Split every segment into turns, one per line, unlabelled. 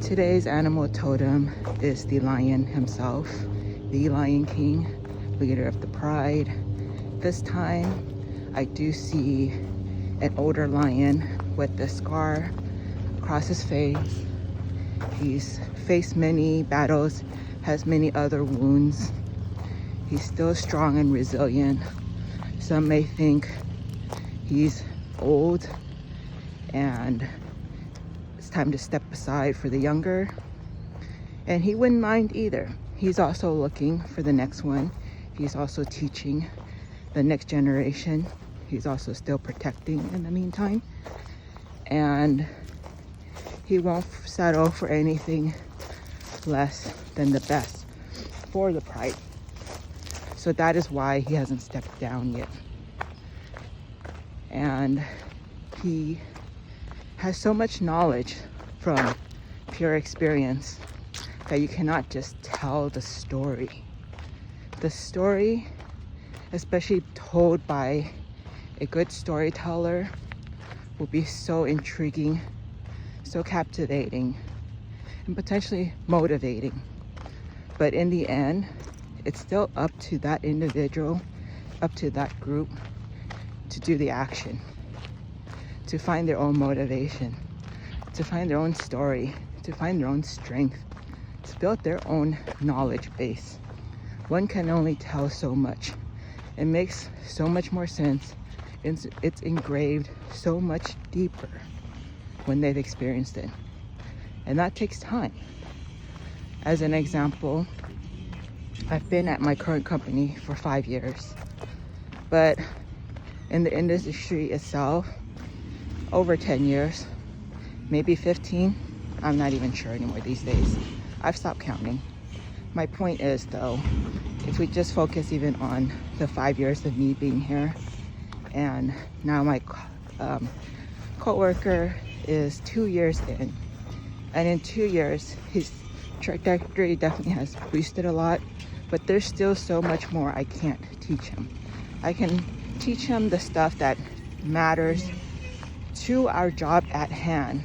Today's animal totem is the lion himself, the Lion King, leader of the pride. This time, I do see an older lion with the scar across his face. He's faced many battles, has many other wounds. He's still strong and resilient. Some may think he's old and it's time to step aside for the younger. And he wouldn't mind either. He's also looking for the next one. He's also teaching the next generation. He's also still protecting in the meantime. And he won't settle for anything less than the best for the pride. So that is why he hasn't stepped down yet. And he has so much knowledge from pure experience that you cannot just tell the story. The story, especially told by a good storyteller, will be so intriguing, so captivating, and potentially motivating. But in the end, it's still up to that individual, up to that group to do the action, to find their own motivation, to find their own story, to find their own strength, to build their own knowledge base. One can only tell so much. It makes so much more sense. It's engraved so much deeper when they've experienced it. And that takes time. As an example, I've been at my current company for 5 years, but in the industry itself, over 10 years, maybe 15. I'm not even sure anymore these days. I've stopped counting. My point is though, if we just focus even on the 5 years of me being here, and now my co-worker is 2 years in, and in 2 years, his trajectory definitely has boosted a lot, but there's still so much more I can't teach him. I can teach him the stuff that matters to our job at hand,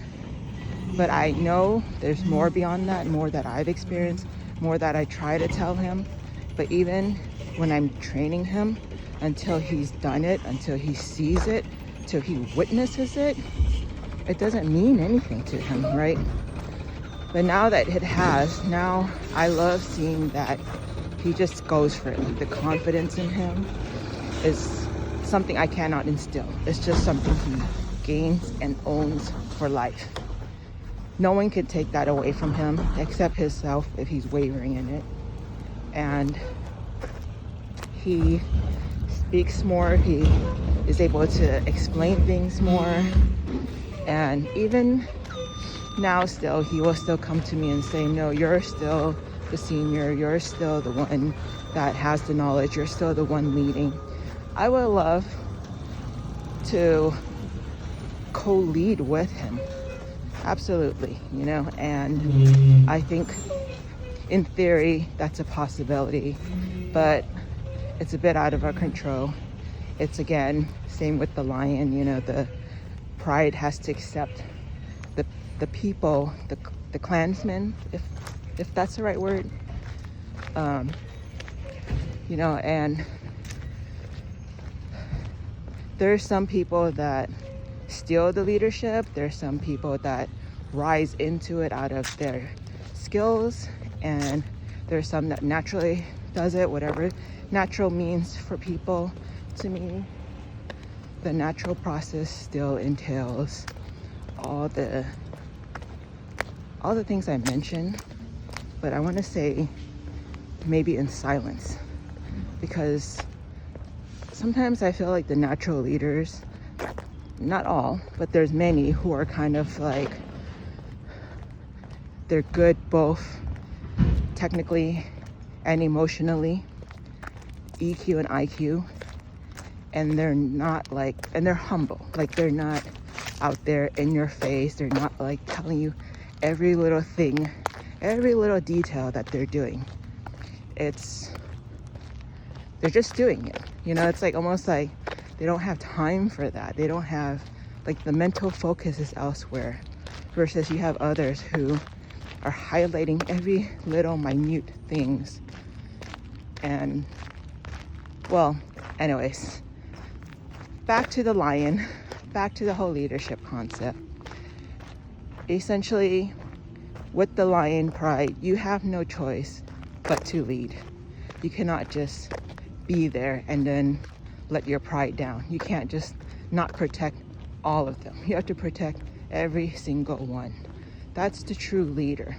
but I know there's more beyond that, more that I've experienced, more that I try to tell him. But even when I'm training him, until he's done it, until he sees it, till he witnesses it, it doesn't mean anything to him, right? But now that it has, now I love seeing that he just goes for it. Like the confidence in him is something I cannot instill. It's just something he gains and owns for life. No one can take that away from him except himself if he's wavering in it. And he speaks more, he is able to explain things more. And even now still, he will still come to me and say, no, you're still the senior, you're still the one that has the knowledge, you're still the one leading. I would love to co-lead with him, absolutely, you know, and I think in theory that's a possibility, but it's a bit out of our control. It's again, same with the lion, you know, the pride has to accept the people, the clansmen, if that's the right word, you know, and there's some people that steal the leadership. There's some people that rise into it out of their skills, and there's some that naturally does it, whatever natural means for people. To me, the natural process still entails all the things I mentioned, but I want to say maybe in silence, because sometimes I feel like the natural leaders, not all, but there's many who are kind of like, they're good both technically and emotionally, EQ and IQ, and they're not like, and they're humble, like they're not out there in your face, they're not like telling you every little thing, every little detail that they're doing. They're just doing it, you know. It's like almost like they don't have time for that. They don't have, like, the mental focus is elsewhere, versus you have others who are highlighting every little minute things. And well, anyways, back to the lion, back to the whole leadership concept. Essentially, with the lion pride, you have no choice but to lead. You cannot just be there and then let your pride down. You can't just not protect all of them. You have to protect every single one. That's the true leader.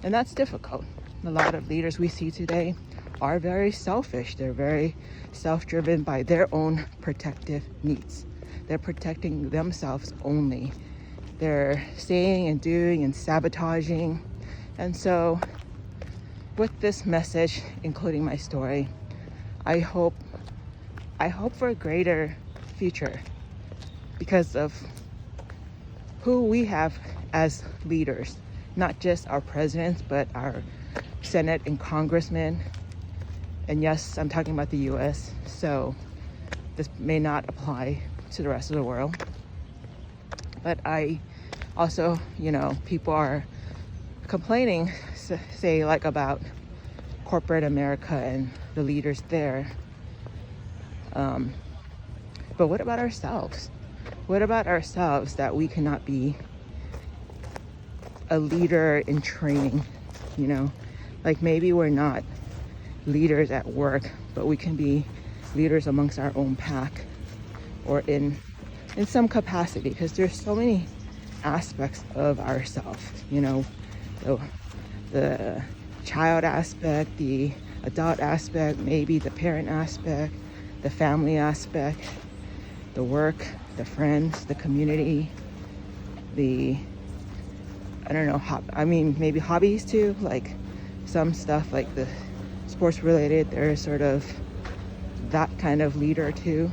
And that's difficult. A lot of leaders we see today are very selfish. They're very self-driven by their own protective needs. They're protecting themselves only. They're saying and doing and sabotaging. And so with this message, including my story, I hope for a greater future because of who we have as leaders, not just our presidents, but our Senate and congressmen. And yes, I'm talking about the US, so this may not apply to the rest of the world. But I also, people are complaining, say like about corporate America and the leaders there. But what about ourselves? What about ourselves that we cannot be a leader in training? Like maybe we're not leaders at work, but we can be leaders amongst our own pack or in some capacity, because there's so many aspects of ourselves, the child aspect, the adult aspect, maybe the parent aspect, the family aspect, the work, the friends, the community, maybe hobbies too, like some stuff like the sports related, they're sort of that kind of leader too.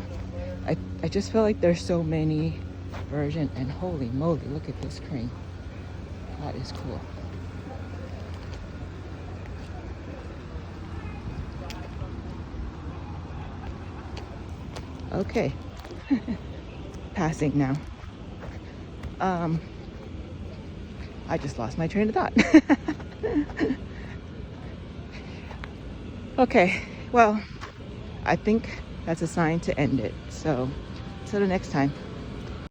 I just feel like there's so many versions, and holy moly, look at this crane. That is cool. Okay. Passing now. I just lost my train of thought. Okay, well, I think that's a sign to end it. So, till the next time.